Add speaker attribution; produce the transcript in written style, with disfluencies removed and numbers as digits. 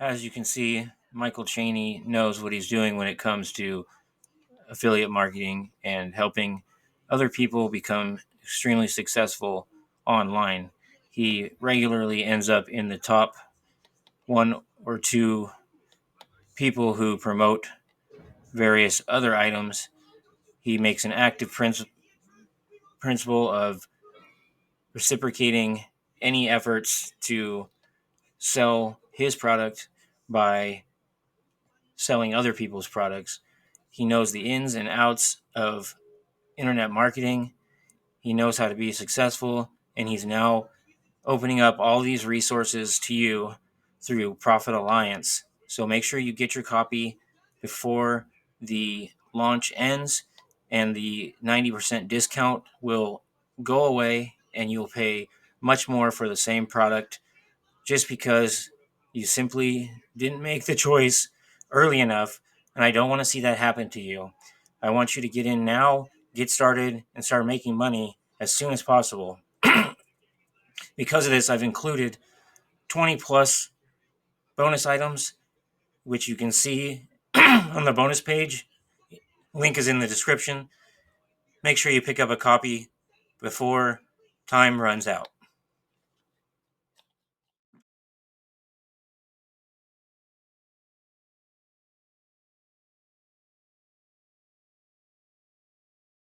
Speaker 1: As you can see, Michael Cheney knows what he's doing when it comes to affiliate marketing and helping other people become extremely successful online. He regularly ends up in the top one or two people who promote various other items. He makes an active principle of reciprocating any efforts to sell his product by selling other people's products. He knows the ins and outs of internet marketing. He knows how to be successful, and he's now opening up all these resources to you through Profit Alliance. So make sure you get your copy before the launch ends, and the 90% discount will go away, and you'll pay much more for the same product just because you simply didn't make the choice early enough. And I don't want to see that happen to you. I want you to get in now, get started, and start making money as soon as possible. Because of this, I've included 20 plus bonus items, which you can see on the bonus page. Link is in the description. Make sure you pick up a copy before time runs out.